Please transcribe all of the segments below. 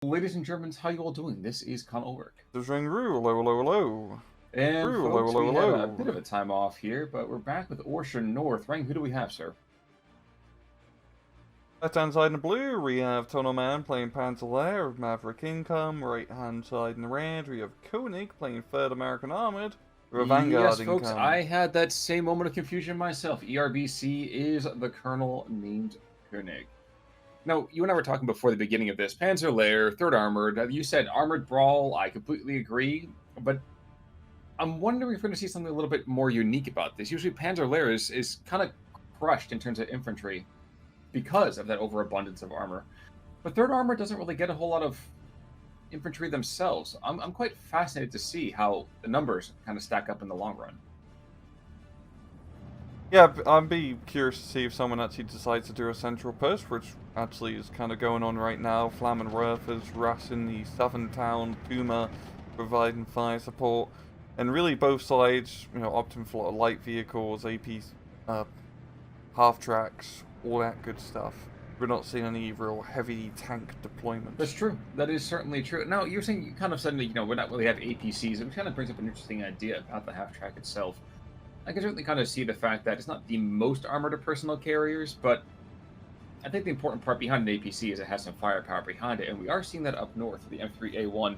Ladies and Germans, how you all doing? This is Koenig. Just ring Roo, hello, hello, hello. And Roo, hello, folks, hello, we had a bit hello. of a time off here, but we're back with Orsha North. Rang, who do we have, sir? Left hand side in the blue, we have Tonnoman playing Panzer of Maverick Income. Right hand side in the red, we have Koenig playing 3rd American Armored with a Yes, Vanguard folks, Income. I had that same moment of confusion myself. ERBC is the colonel named Koenig. Now, you and I were talking before the beginning of this. Panzer Lair, 3rd Armored. You said Armored Brawl. I completely agree, but I'm wondering if we're going to see something a little bit more unique about this. Usually Panzer Lair is kind of crushed in terms of infantry because of that overabundance of armor. But 3rd Armor doesn't really get a whole lot of infantry themselves. I'm quite fascinated to see how the numbers kind of stack up in the long run. Yeah, I'd be curious to see if someone actually decides to do a central push, which actually is kind of going on right now. Flam and Worth is rushing the southern town, Puma providing fire support, and really both sides, opting for a lot of light vehicles, APs, half-tracks, all that good stuff. We're not seeing any real heavy tank deployments. That's true. That is certainly true. Now, you're saying you kind of said that, we're not really have APCs, which kind of brings up an interesting idea about the half-track itself. I can certainly kind of see the fact that it's not the most armored personal carriers, but I think the important part behind an APC is it has some firepower behind it, and we are seeing that up north with the M3A1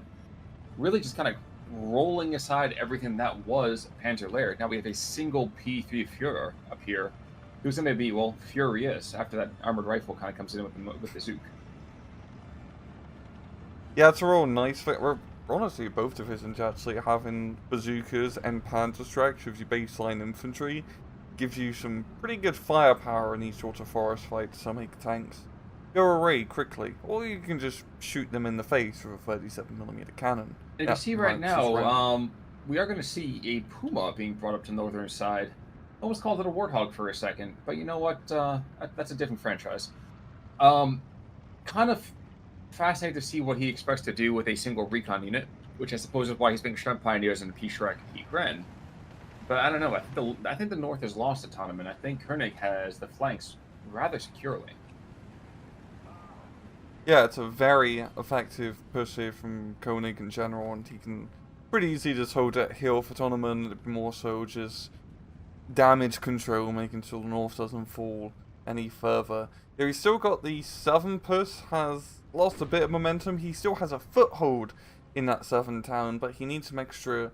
really just kind of rolling aside everything that was Panzer Lair. Now we have a single P3 Führer up here who's going to be, well, furious after that armored rifle kind of comes in with the Zook. Yeah, it's a real nice fit. We're honestly both divisions actually having bazookas and panzer strikes gives you baseline infantry, gives you some pretty good firepower in these sort of forest fights to make tanks go away quickly, or you can just shoot them in the face with a 37mm cannon. And you see right now, we are going to see a Puma being brought up to northern side. Almost called it a Warthog for a second, but you know what? That's a different franchise. Kind of fascinating to see what he expects to do with a single recon unit, which I suppose is why he's being Shrimp Pioneers in P-Shrek and P-Gren. But I don't know. I think the North has lost a Tonnoman. I think Koenig has the flanks rather securely. Yeah, it's a very effective push here from Koenig in general, and he can pretty easily just hold that hill for Tonnoman, more so just damage control, making sure the North doesn't fall any further. Yeah, he's still got the southern push, has lost a bit of momentum. He still has a foothold in that southern town, but he needs some extra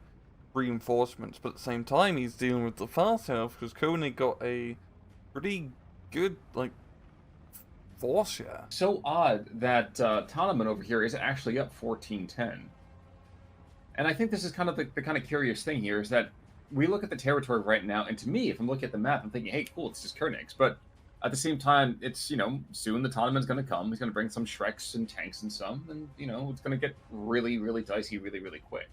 reinforcements. But at the same time, he's dealing with the far south, because Koenig got a pretty good, force share. So odd that Tonnoman over here is actually up 14-10. And I think this is kind of the kind of curious thing here is that we look at the territory right now, and to me, if I'm looking at the map, I'm thinking, hey, cool, it's just Koenig's. But at the same time, it's, soon the Tonnoman's going to come. He's going to bring some Shreks and tanks and some, and, it's going to get really, really dicey really, really quick.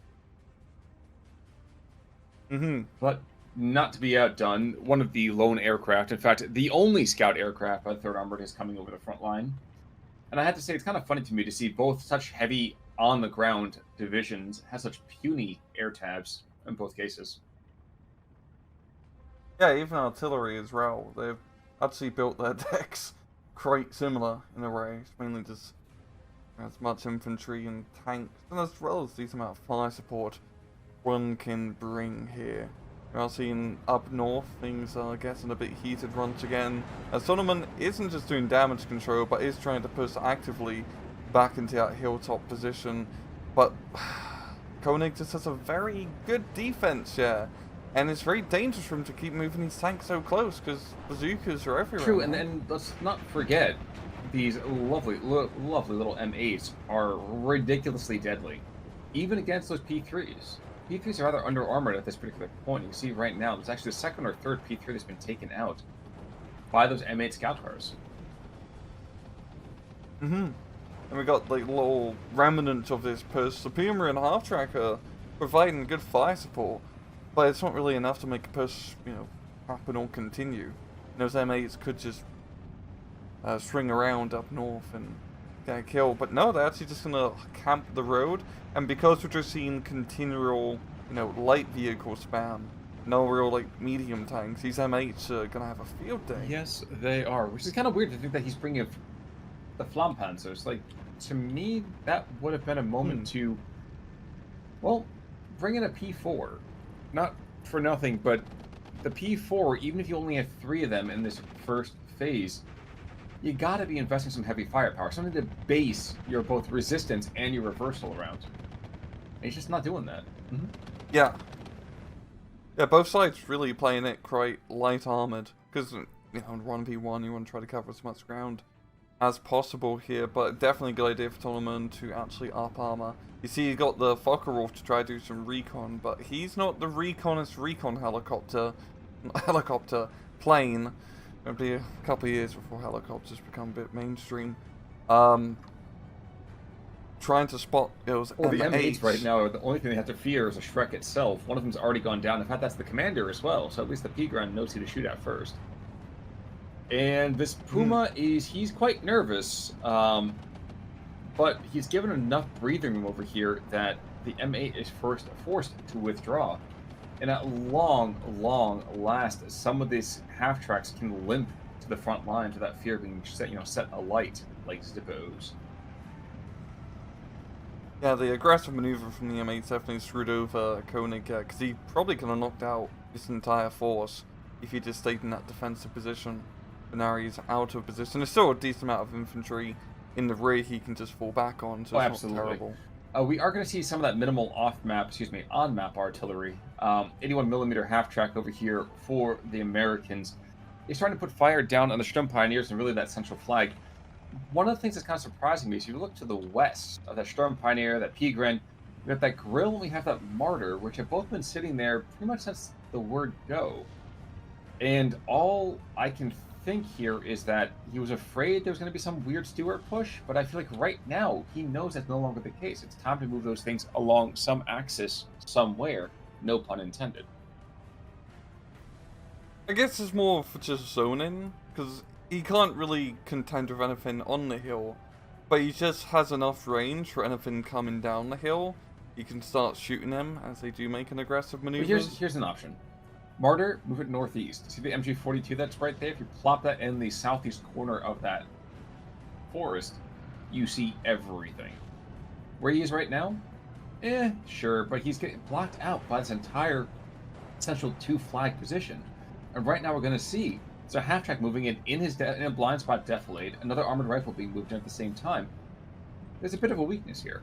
But not to be outdone, one of the lone aircraft, in fact, the only scout aircraft by the 3rd Armored is coming over the front line. And I have to say, it's kind of funny to me to see both such heavy on-the-ground divisions have such puny air tabs in both cases. Yeah, even artillery as well. They've actually built their decks quite similar in a way. It's mainly just as much infantry and tanks, and as well as the amount of fire support one can bring here. We're seeing up north, things are getting a bit heated once again. As Tonnoman isn't just doing damage control, but is trying to push actively back into that hilltop position. But Koenig just has a very good defense here. And it's very dangerous for him to keep moving these tanks so close, because bazookas are everywhere. True, and let's not forget, these lovely little M8s are ridiculously deadly, even against those P3s. P3s are rather under-armored at this particular point. You can see right now, it's actually the 2nd or 3rd P3 that's been taken out by those M8 scout cars. And we got little remnants of this push. The Puma and half-track are providing good fire support. But it's not really enough to make a push, happen or continue. Those M8s could just swing around up north and get a kill. But no, they're actually just going to camp the road. And because we're just seeing continual, light vehicle spam, no real, medium tanks, these M8s are going to have a field day. Yes, they are. Which is kind of weird to think that he's bringing the Flampanzers. to me, that would have been a moment to, well, bring in a P4. Not for nothing, but the P4, even if you only have 3 of them in this first phase, you gotta be investing some heavy firepower, something to base your both resistance and your reversal around. And he's just not doing that. Yeah. Yeah, both sides really playing it quite light armored, because, you know, in 1v1 you want to try to cover as much ground as possible here, but definitely a good idea for Tonnoman to actually up armor. You see, he got the Focke-Wulf to try to do some recon, but he's not the reconist recon helicopter plane. It'll be a couple of years before helicopters become a bit mainstream. Trying to spot those Well, the M8s. M8s right now, the only thing they have to fear is a Shrek itself. One of them's already gone down. In fact, that's the commander as well, so at least the P-Grunt knows who to shoot at first. And this Puma he's quite nervous, but he's given enough breathing room over here that the M8 is forced to withdraw. And at long last, some of these half-tracks can limp to the front line to that fear being set alight, like Zippos. Yeah, the aggressive maneuver from the M8 definitely screwed over Koenig, because he probably could have knocked out this entire force if he just stayed in that defensive position. But now he's out of position. There's still a decent amount of infantry in the rear he can just fall back on, so it's not terrible. We are going to see some of that minimal on-map artillery. 81mm half-track over here for the Americans. He's trying to put fire down on the Sturm Pioneers and really that central flag. One of the things that's kind of surprising me is you look to the west of that Sturm Pioneer, that P-Gren, we have that Grill, and we have that Martyr, which have both been sitting there pretty much since the word go. And all I can think here is that he was afraid there was going to be some weird Stuart push, but I feel like right now he knows that's no longer the case. It's time to move those things along some axis somewhere, no pun intended. I guess it's more for just zoning, because he can't really contend with anything on the hill, but he just has enough range for anything coming down the hill. You can start shooting them as they do make an aggressive maneuver. Here's an option. Martyr, move it northeast. See the MG42 that's right there? If you plop that in the southeast corner of that forest, you see everything. Where he is right now? Sure, but he's getting blocked out by this entire central 2-flag position. And right now we're going to see so half-track moving in a blind spot defilade, another armored rifle being moved in at the same time. There's a bit of a weakness here.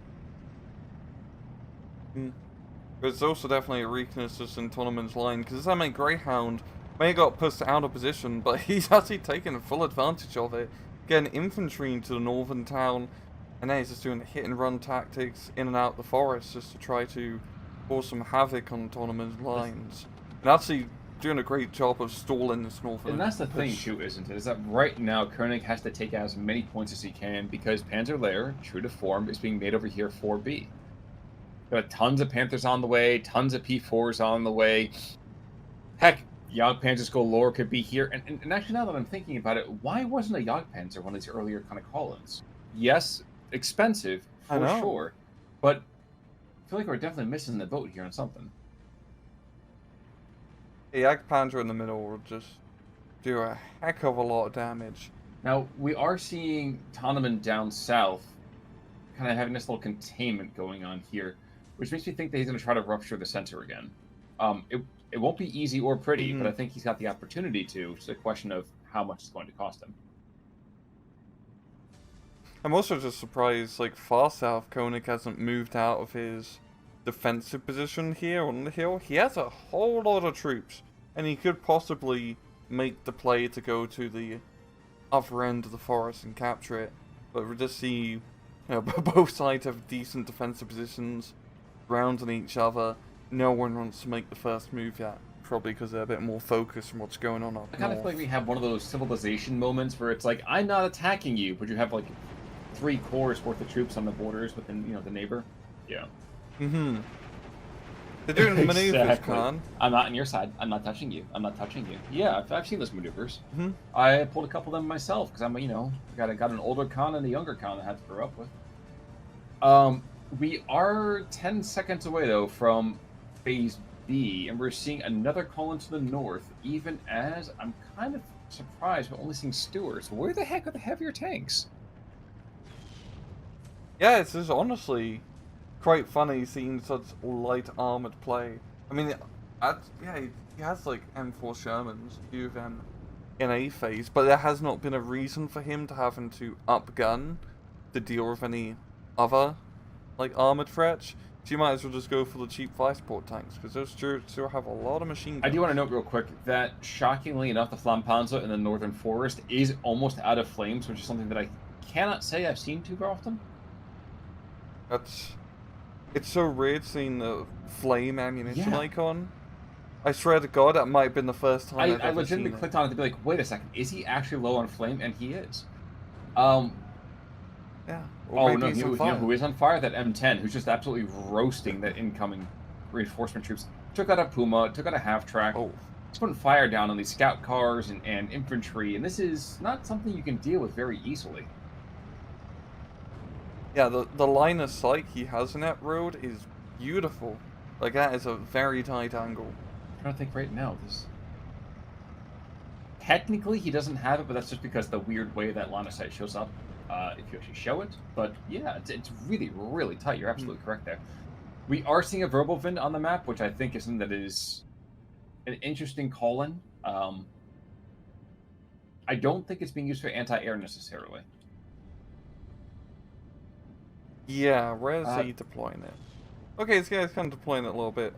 There's also definitely a weakness just in Tonnoman's line, because this M8 Greyhound may have got pushed out of position, but he's actually taken full advantage of it, getting infantry into the northern town, and then he's just doing hit-and-run tactics in and out the forest just to try to cause some havoc on Tonnoman's lines. And actually doing a great job of stalling this northern And that's the thing, too, isn't it? Is that right now Koenig has to take out as many points as he can because Panzer Lehr, true to form, is being made over here for B. Got tons of Panthers on the way, tons of P4s on the way. Heck, Jagdpanzers galore could be here. And actually, now that I'm thinking about it, why wasn't a Jagdpanzer one of these earlier kind of call-ins? Yes, expensive, for sure. But I feel like we're definitely missing the boat here on something. The Jagdpanzer in the middle will just do a heck of a lot of damage. Now, we are seeing Tonnoman down south kind of having this little containment going on here, which makes me think that he's going to try to rupture the center again. It won't be easy or pretty, but I think he's got the opportunity to. It's a question of how much it's going to cost him. I'm also just surprised, like, far south, Koenig hasn't moved out of his defensive position here on the hill. He has a whole lot of troops, and he could possibly make the play to go to the other end of the forest and capture it. But we just see, you know, both sides have decent defensive positions, grounding each other. No one wants to make the first move yet, probably because they're a bit more focused on what's going on up I kind of feel like we have one of those civilization moments where it's like, I'm not attacking you, but you have like 3 corps worth of troops on the borders within, you know, the neighbor. Yeah. They're doing maneuvers, Exactly. Khan. I'm not on your side. I'm not touching you. I'm not touching you. Yeah, I've seen those maneuvers. I pulled a couple of them myself because I'm, you know, got an older Khan and a younger Khan that I had to grow up with. We are 10 seconds away though from Phase B, and we're seeing another call into the north. Even as I'm kind of surprised we're only seeing Stewards. Where the heck are the heavier tanks? Yeah, it's just honestly quite funny seeing such light armored play. I mean, yeah, he has like M4 Shermans, a few of them in A phase, but there has not been a reason for him to having to upgun to deal with any other like armored threats. So you might as well just go for the cheap fire support tanks because those still have a lot of machine guns. I do want to note real quick that shockingly enough, the Flampanzer in the Northern Forest is almost out of flames, which is something that I cannot say I've seen too often. It's so weird seeing the flame ammunition Yeah. icon. I swear to God, that might have been the first time I've I ever seen legitimately it. clicked on it to be like, wait a second, is he actually low on flame? And he is. Yeah. Or Oh maybe no, he's you on know fire. who is on fire? That M10, who's just absolutely roasting the incoming reinforcement troops. Took out a Puma, took out a half-track. Oh. He's putting fire down on these scout cars and infantry, and this is not something you can deal with very easily. Yeah, the line of sight he has in that road is beautiful. Like, that is a very tight angle. I'm trying to think right now. Technically, he doesn't have it, but that's just because the weird way that line of sight shows up if you actually show it. But yeah, it's really, really tight. You're absolutely correct there. We are seeing a Verbovind on the map, which I think is something that is an interesting call-in. I don't think it's being used for anti-air necessarily. Yeah, where is he deploying it? Okay, this guy's kind of deploying it a little bit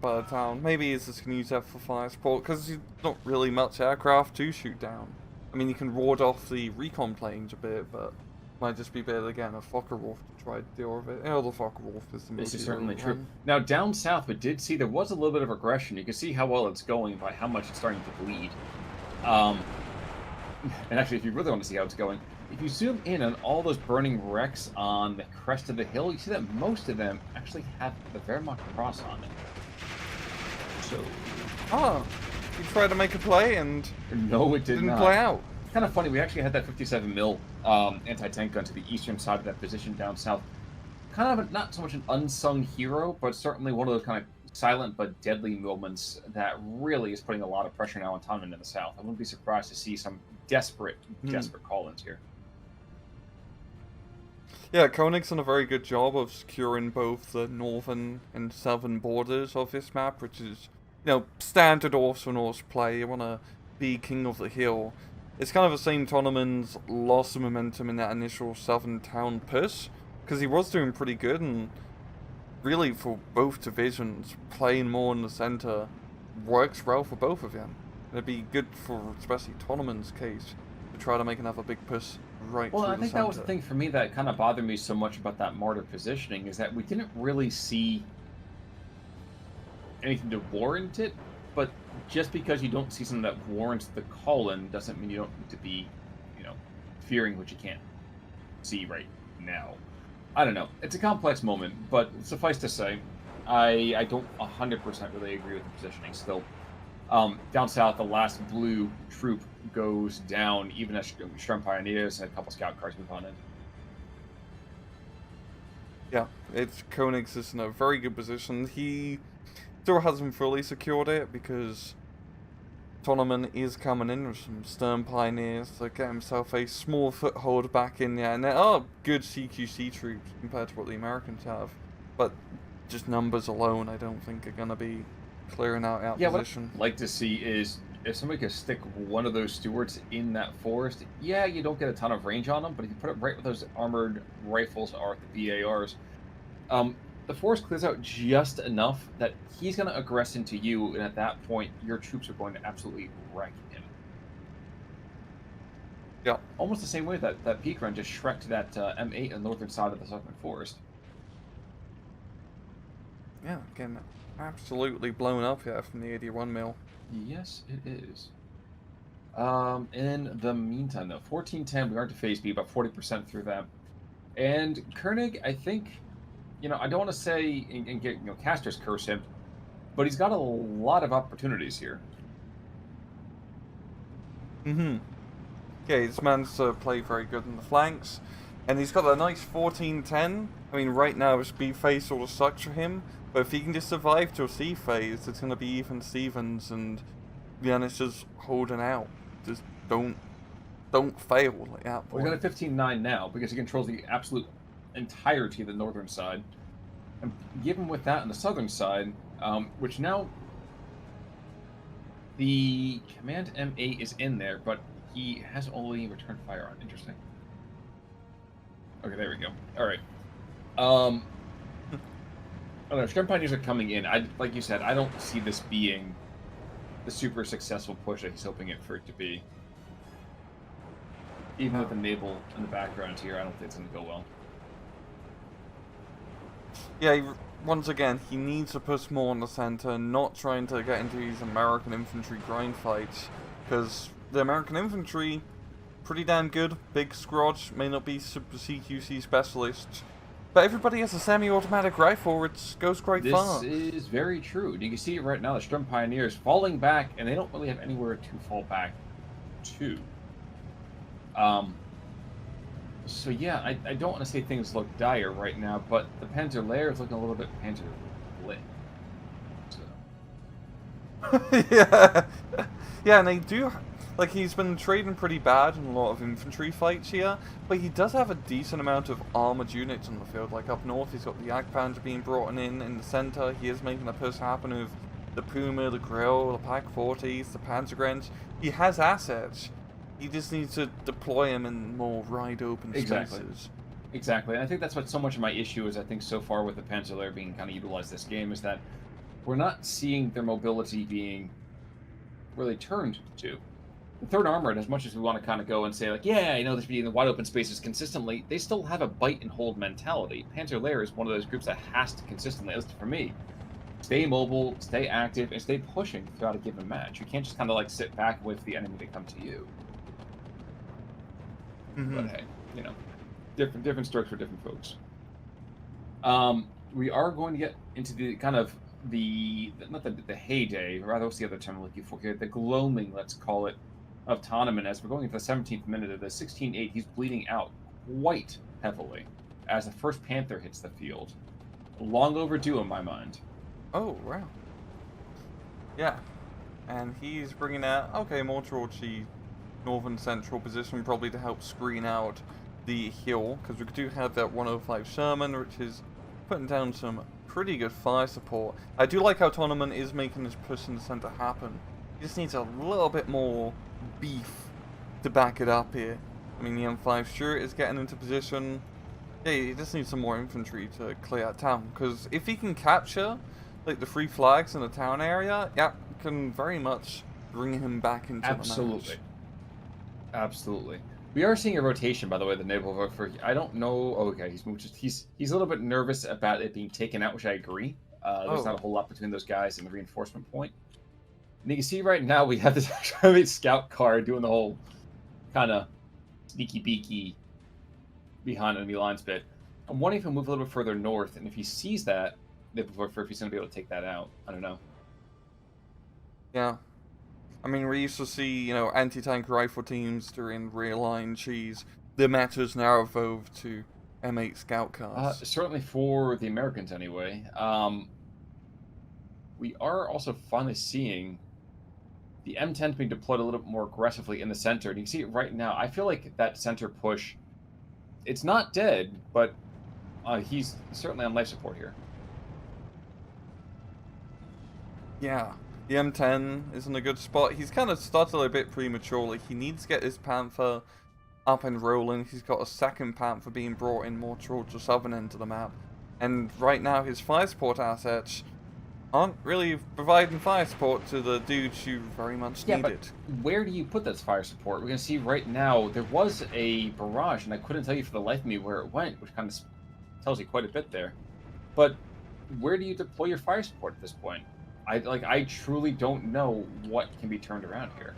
by the town. Maybe he's just going to use that for fire support, because there's not really much aircraft to shoot down. I mean, you can ward off the recon planes a bit, but might just be better again a Focke-Wulf to try to deal with it. Oh, the Focke-Wulf is the most. This is certainly true. Now, down south, we did see there was a little bit of aggression. You can see how well it's going by how much it's starting to bleed. And actually, if you really want to see how it's going, if you zoom in on all those burning wrecks on the crest of the hill, you see that most of them actually have the Wehrmacht cross on it. So... Oh, you tried to make a play and... No, it didn't play out. It's kind of funny, we actually had that 57 mil anti-tank gun to the eastern side of that position down south. Kind of not so much an unsung hero, but certainly one of those kind of silent but deadly moments that really is putting a lot of pressure now on Tonnoman in the south. I wouldn't be surprised to see some desperate call-ins here. Yeah, Koenig's done a very good job of securing both the northern and southern borders of this map, which is, you know, standard Orcs and Orcs play. You want to be king of the hill. It's kind of the same Tonnoman's lost some momentum in that initial southern town push, because he was doing pretty good, and really for both divisions, playing more in the center works well for both of them. It'd be good for especially Tonnoman's case to try to make another big push right through the center. Well, I think that was the thing for me that kind of bothered me so much about that martyr positioning, is that we didn't really see anything to warrant it, but just because you don't see something that warrants the call-in doesn't mean you don't need to be, you know, fearing what you can't see right now. I don't know. It's a complex moment, but suffice to say, I don't 100% really agree with the positioning still. Down south, the last blue troop goes down, even as Sturm Pioneers and a couple scout cars move on in. Yeah, it's Koenig's is in a very good position. He still hasn't fully secured it because Tonnoman is coming in with some Sturm Pioneers to get himself a small foothold back in there. And there are good CQC troops compared to what the Americans have, but just numbers alone, I don't think are going to be clearing out our position. What I'd like to see is if somebody could stick one of those Stuarts in that forest. Yeah, you don't get a ton of range on them, but if you put it right where those armored rifles are, the BARs, the forest clears out just enough that he's going to aggress into you, and at that point, your troops are going to absolutely wreck him. Yeah. Almost the same way that peak run just shreked that M8 on the northern side of the southern forest. Yeah, again, absolutely blown up here from the 81 mil. Yes, it is. In the meantime, though, 1410, we aren't to phase B, about 40% through that. And Koenig, I think, you know, I don't want to say and get, you know, casters curse him, but he's got a lot of opportunities here. Yeah, he's managed to play very good in the flanks, and he's got a nice 14-10. I mean, right now it's B phase sort of sucks for him, but if he can just survive till C phase, it's going to be even Stevens, and then it's just holding out. Just don't fail like that. We're going to 15-9 now because he controls the absolute entirety of the northern side. And given with that on the southern side, which now the Command M8 is in there, but he has only returned fire on. Interesting. Okay, there we go. All right. I don't know. Strength Pioneers are coming in. Like you said, I don't see this being the super successful push that he's hoping for it to be. Even with the naval in the background here, I don't think it's going to go well. Yeah, once again, he needs to push more on the center, not trying to get into these American infantry grind fights, because the American infantry, pretty damn good, big scrod, may not be super CQC specialists, but everybody has a semi-automatic rifle, it goes quite far. This is very true. You can see right now the Strump Pioneers falling back, and they don't really have anywhere to fall back to. So yeah, I don't want to say things look dire right now, but the Panzer Lair is looking a little bit Panzer lit. So. Yeah, and they do, like, he's been trading pretty bad in a lot of infantry fights here, but he does have a decent amount of armored units on the field. Like up north, he's got the Jagdpanzer being brought in the center. He is making a push happen with the Puma, the Grill, the Pak-40s, the Panzergrenz. He has assets. He just needs to deploy them in more wide-open spaces. Exactly, and I think that's what so much of my issue is, I think, so far with the Panzer Lair being kind of utilized this game, is that we're not seeing their mobility being really turned to. The Third Armored, as much as we want to kind of go and say, like, yeah, they're being in the wide-open spaces consistently, they still have a bite-and-hold mentality. Panzer Lair is one of those groups that has to consistently, at least for me, stay mobile, stay active, and stay pushing throughout a given match. You can't just kind of, like, sit back with the enemy to come to you. But hey, different strokes for different folks. We are going to get into the kind of not the heyday, rather what's the other term I'm looking for here? The gloaming, let's call it, of Tonnoman. As we're going into the 17th minute of the 16-8, he's bleeding out quite heavily as the first Panther hits the field. Long overdue in my mind. Oh, wow. Yeah. And he's bringing out, okay, more towards the northern central position, probably to help screen out the hill, because we do have that 105 Sherman, which is putting down some pretty good fire support. I do like how Tonnoman is making this push in the center happen. He just needs a little bit more beef to back it up here. I mean, the M5 sure is getting into position. Yeah, he just needs some more infantry to clear out town, because if he can capture like the free flags in the town area, yeah, can very much bring him back into the match. Absolutely. We are seeing a rotation, by the way, the naval for. I don't know. Oh, okay, he's a little bit nervous about it being taken out, which I agree. There's not a whole lot between those guys and the reinforcement point. And you can see right now we have this scout car doing the whole kind of sneaky beaky behind enemy lines bit. I'm wondering if he'll move a little bit further north, and if he sees that, if he's going to be able to take that out. I don't know. Yeah. I mean, we used to see, anti-tank rifle teams during rear line cheese. The meta's now evolved to M8 scout cars. Certainly for the Americans, anyway. We are also finally seeing the M10 being deployed a little bit more aggressively in the center. And you can see it right now. I feel like that center push, it's not dead, but he's certainly on life support here. Yeah. The M10 is in a good spot. He's kind of started a bit prematurely. He needs to get his Panther up and rolling. He's got a second Panther being brought in more towards the southern end of the map. And right now his fire support assets aren't really providing fire support to the dudes who very much need it. Where do you put this fire support? We're going to see right now there was a barrage, and I couldn't tell you for the life of me where it went, which kind of tells you quite a bit there. But where do you deploy your fire support at this point? I truly don't know what can be turned around here.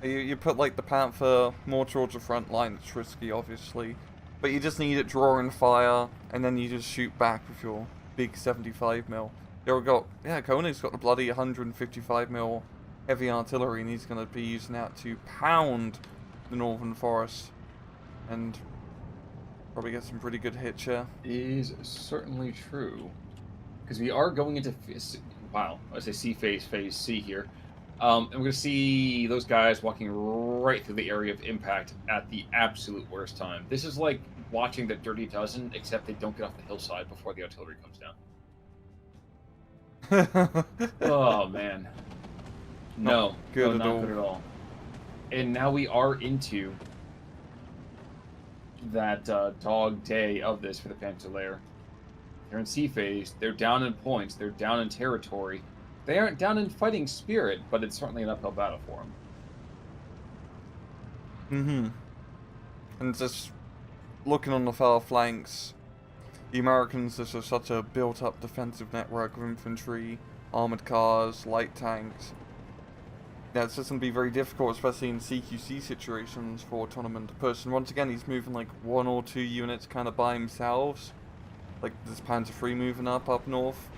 You put like the Panther more towards the front line. It's risky, obviously, but you just need it drawing fire, and then you just shoot back with your big 75mm. Koenig's got the bloody 155mm heavy artillery, and he's going to be using that to pound the northern forest, and probably get some pretty good hits here. Is certainly true. Because we are going into, phase C here. And we're going to see those guys walking right through the area of impact at the absolute worst time. This is like watching the Dirty Dozen, except they don't get off the hillside before the artillery comes down. Oh, man. No, good at not all. good at all. And now we are into that dog day of this for the Panzer Lair. They're in sea phase. They're down in points. They're down in territory. They aren't down in fighting spirit, but it's certainly an uphill battle for them. And just looking on the far flanks, the Americans just have such a built-up defensive network of infantry, armored cars, light tanks. Yeah, it's just going to be very difficult, especially in CQC situations, for Tonnoman to push. And once again, he's moving like 1 or 2 units kind of by himself. Like this Panzer III moving up north.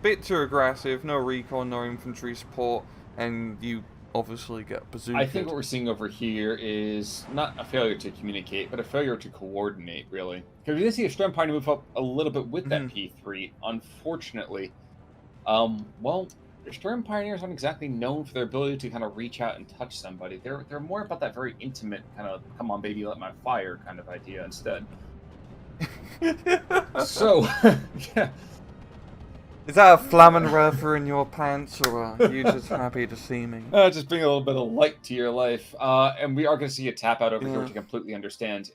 Bit too aggressive, no recon, no infantry support, and you obviously get bazookaed. I think what we're seeing over here is not a failure to communicate, but a failure to coordinate, really. Because we did see a Sturmpine move up a little bit with that P3. Unfortunately, well, the Sturm Pioneers aren't exactly known for their ability to kind of reach out and touch somebody. They're more about that very intimate kind of "come on, baby, let my fire" kind of idea instead. So, yeah. Is that a Flammenwerfer in your pants, or are you just happy to see me? Just bring a little bit of light to your life. And we are going to see a tap out over here, which I completely understand.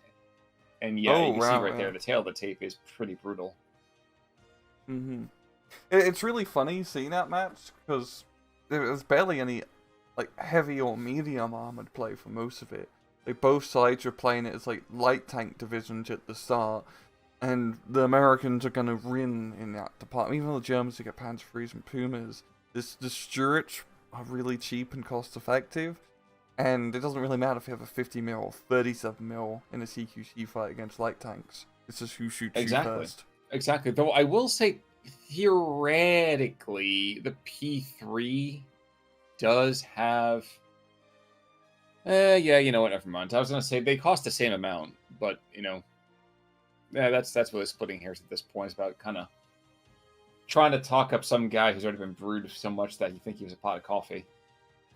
And yeah, you can see right there, the tail of the tape is pretty brutal. It's really funny seeing that match, because there's barely any like heavy or medium armored play for most of it. Like both sides are playing it as like light tank divisions at the start. And the Americans are going to win in that department. Even though the Germans get Panzer IIIs and Pumas, the Stuarts are really cheap and cost effective. And it doesn't really matter if you have a 50 mil or 37 mil in a CQC fight against light tanks. It's just who shoots you first. Exactly. Though I will say, theoretically, the P3 does have... yeah, you know what, never mind. I was going to say they cost the same amount, but, you know... Yeah, that's really splitting hairs at this point. It's about kind of trying to talk up some guy who's already been brewed so much that you think he was a pot of coffee.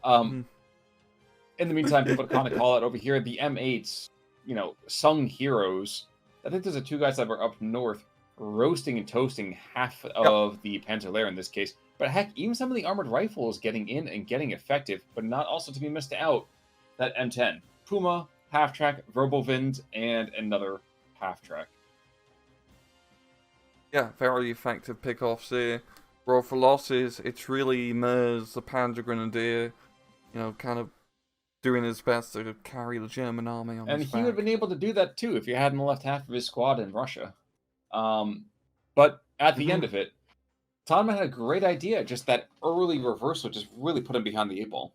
In the meantime, people kind of call it over here the M8s, you know, sung heroes. I think there's the 2 guys that were up north roasting and toasting half of the Panzer Lair in this case. But heck, even some of the armored rifles getting in and getting effective, but not also to be missed out, that M10. Puma, half-track, Verbal-Wind, and another half-track. Yeah, very effective pickoffs here. Roll for losses, it's really Mers, the Panzer Grenadier, you know, kind of doing his best to carry the German army on his back. And he would have been able to do that too if he hadn't left half of his squad in Russia. But at the end of it, Tonnoman had a great idea. Just that early reversal just really put him behind the 8 ball.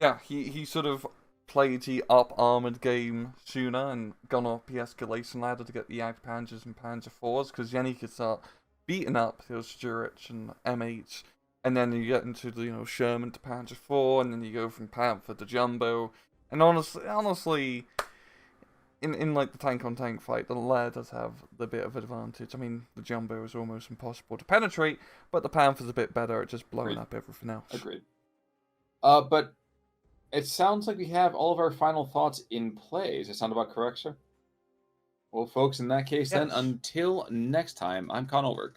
Yeah, he sort of played the up-armored game sooner and gone up the escalation ladder to get the Jagdpanzers and Panzer IVs, because then he could start beating up those Stuarts and M8s, and then you get into the, you know, Sherman to Panzer IV, and then you go from Panther to Jumbo, and honestly, in like the tank-on-tank fight, the Lair does have the bit of advantage. I mean, the Jumbo is almost impossible to penetrate, but the Panther's a bit better at just blowing up everything else. Agreed. But it sounds like we have all of our final thoughts in play. Does that sound about correct, sir? Well, folks, in that case, then, until next time, I'm Koenig.